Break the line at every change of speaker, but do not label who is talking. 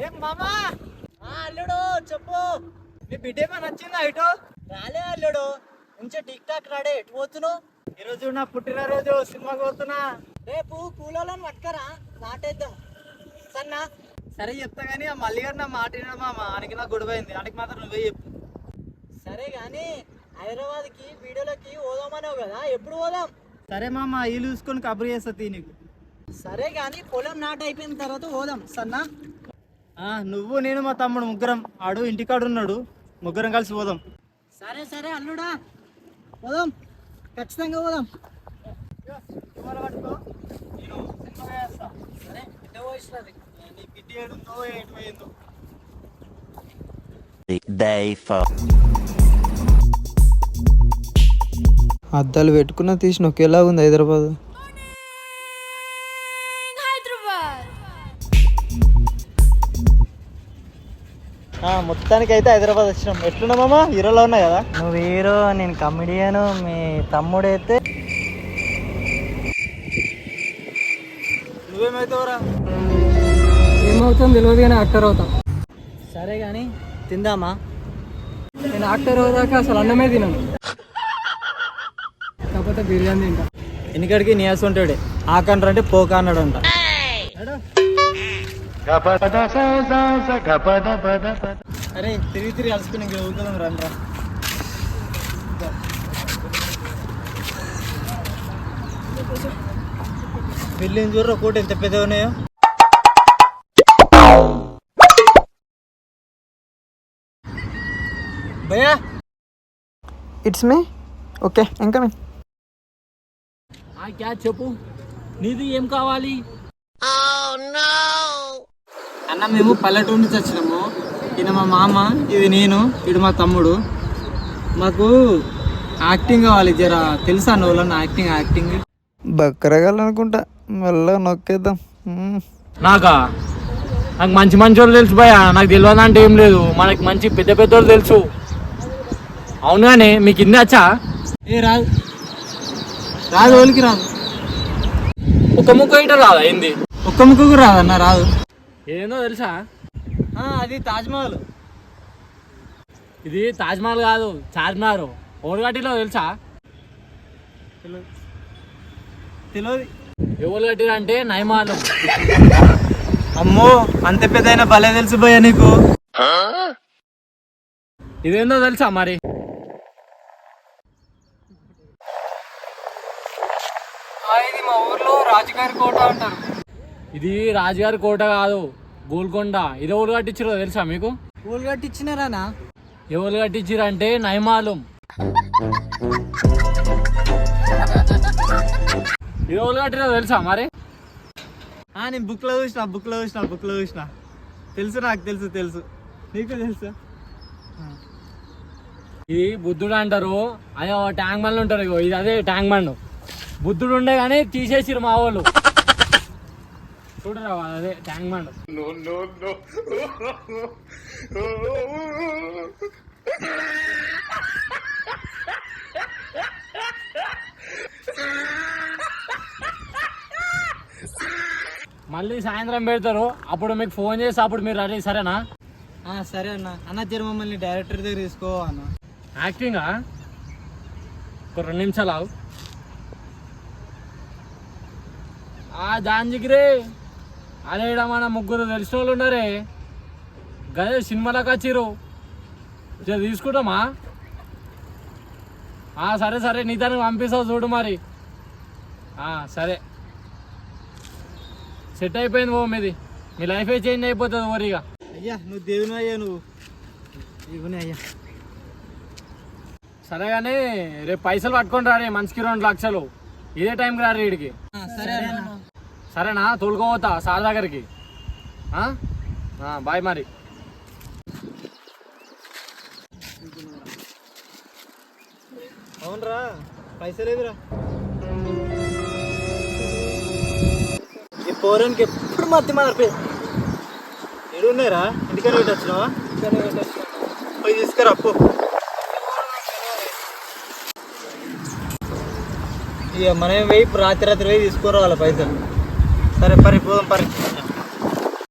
ఏం మామా అల్లుడు చెప్పు, నీ బిడ్డ ఏమో నచ్చిందా ఇటు? రాలే అల్లుడు, మంచిగా టిక్ టాక్ రాడే. ఎటు పోతున్నావు? ఈరోజు నా పుట్టినరోజు, సినిమాకి పోతున్నా. రేపు కూలోళ్ళని పట్టుకరా, నాటేద్దాం సన్నా. సరే చెప్తా కానీ ఆ మల్లిగారు నా మాట వినడు మామ, ఆనికి నాకు గొడవైంది, ఆనికి మాత్రం నువ్వే చెప్పు. సరే కానీ హైదరాబాద్కి వీడియోలకి పోదామన్నావు కదా, ఎప్పుడు పోదాం? సరే మామ, ఇల్లు చూసుకొని కబురు చేస్తా నీకు. సరే కానీ పొలం నాట అయిపోయిన తర్వాత పోదాం సన్నా. నువ్వు నేను మా తమ్ముడు ముగ్గురం, ఆడు ఇంటికాడు ఉన్నాడు, ముగ్గురం కలిసి పోదాం. సరే సరే అల్లుడా, పోదాం, ఖచ్చితంగా పోదాం. పట్టుకో, నేను సినిమా వేస్తా. సరే ఎట్ట పోయిస్తుంది నీ బిడ్డ ఏడుందో ఎటు పోయిందో.
అద్దాలు పెట్టుకున్న తీసిన ఒకేలా ఉంది హైదరాబాద్.
మొత్తానికి అయితే హైదరాబాద్ వచ్చినాం. ఎట్లున్నా మామ, హీరోలో ఉన్నాయి కదా?
నువ్వు హీరో, నేను కమెడియన్, మీ తమ్ముడు అయితే
నువ్వేమవుతావురా?
ఏమవుతాం తెలియదు కానీ యాక్టర్ అవుతాం.
సరే కానీ తిందామా?
నేను యాక్టర్ అవుదాకా అసలు అన్నమే తినను, కాకపోతే బిర్యానీ తింటా.
ఎన్నికడికి నియాస్ ఉంటాడే, ఆకన్రా అంటే పోక అన్నాడంట. అరే తిరిగి తిరిగి అలసిపోయి ఇంక ఊరుకుందాం రండ్రా. బిల్డింగ్ చూడరా కోట ఎంత పెద్దగా ఉన్నాయో. భయ్యా
ఇట్స్ మీ ఓకే ఇంకా మీ
క్యా చెప్పు, నీది ఏం కావాలి?
అన్న మేము పల్లెటూరు నుంచి వచ్చినాము. ఈయన మా మామ, ఇది నేను, ఇడు మా తమ్ముడు. మాకు యాక్టింగ్ కావాలి, జరా తెలుసా నువ్వు? యాక్టింగ్
బక్కరగాలనుకుంటా, మెల్లగా నొక్కేద్దాం.
నాకు మంచి మంచి వాళ్ళు తెలుసు భయ, నాకు తెలియదు అంటే ఏం లేదు. మనకి మంచి పెద్ద పెద్ద వాళ్ళు తెలుసు. అవును కానీ మీకు ఇన్ని వచ్చా?
రాదు రాదు, వాళ్ళకి రాదు.
ఒక ముక్క ఇట రాదా? ఏంది
ఒక్క ముక్క కూడా రాదన్న, రాదు.
ఏదో తెలుసా?
అది తాజ్మహల్.
ఇది తాజ్మహల్ కాదు, చార్మినార్. ఓల్గట్టిలో తెలుసా?
తెలియదు.
ఎవరు కట్టిరు అంటే నయమాలు.
అమ్మో, అంత పెద్ద అయినా భలే తెలుసు భయ్యా నీకు.
ఇదేందో తెలుసా మరి?
ఇది మా ఊర్లో రాజుగారి కోట అంటారు.
ఇది రాజుగారి కోట కాదు, గోల్కొండ. ఇది ఎవరు కట్టించారో తెలుసా మీకు?
ఊళ్ళు కట్టించినారానా?
ఎవరు కట్టించారు అంటే నయమాలం. ఇది ఎవరు కట్టిరో తెలుసా మరి?
నేను బుక్లో చూసిన తెలుసు, నాకు తెలుసు. నీకు తెలుసా?
ఇది బుద్ధుడు అంటారు. అదే ట్యాంక్ బండ్లు ఉంటారు. ఇగో ఇది అదే ట్యాంక్ బండ్. బుద్ధుడు ఉండే కానీ తీసేసిరు మా వాళ్ళు. చూడరా, అదే ట్యాంక్ బండ్. మళ్ళీ సాయంత్రం పెడతారు, అప్పుడు మీకు ఫోన్ చేసి అప్పుడు మీరు రెడీ. సరేనా?
సరే అన్న జర మమ్మల్ని డైరెక్టర్ దగ్గర తీసుకో అన్న.
యాక్టింగా ఒక 2 నిమిషాలు ఆగు. దాంజిగిరే, అదే మన ముగ్గురు తెలిసిన వాళ్ళు ఉన్నారే, గదే సినిమాలకు వచ్చిర్రు. తీసుకుంటామా? సరే నీ దానికి పంపిస్తావు చూడు మరి. సరే, సెట్ అయిపోయింది ఓ మీది. మీ లైఫే చేంజ్ అయిపోతుంది ఓరిగా.
అయ్యా నువ్వు దేవుని అయ్యా, నువ్వు దేవుని అయ్యా.
సరే కానీ రేపు పైసలు పట్టుకొని రారే, మనిషికి 2 లక్షలు. ఇదే టైంకి రారు వీడికి. సరేనా? తోలుకోపోతా సార్ దగ్గరికి. బాయ్ మరి.
అవునరా, పైసలు ఏదిరా? ఈ పోరానికి ఎప్పుడు మధ్య మారిపోయి ఎడున్నారా? ఇంటికనే పెట్టి వచ్చినావా? పోయి తీసుకురా అప్పు. ఇక మనం పోయి రాత్రి పోయి తీసుకోరావాలి పైసలు. సరే పరి పోదాం పరి.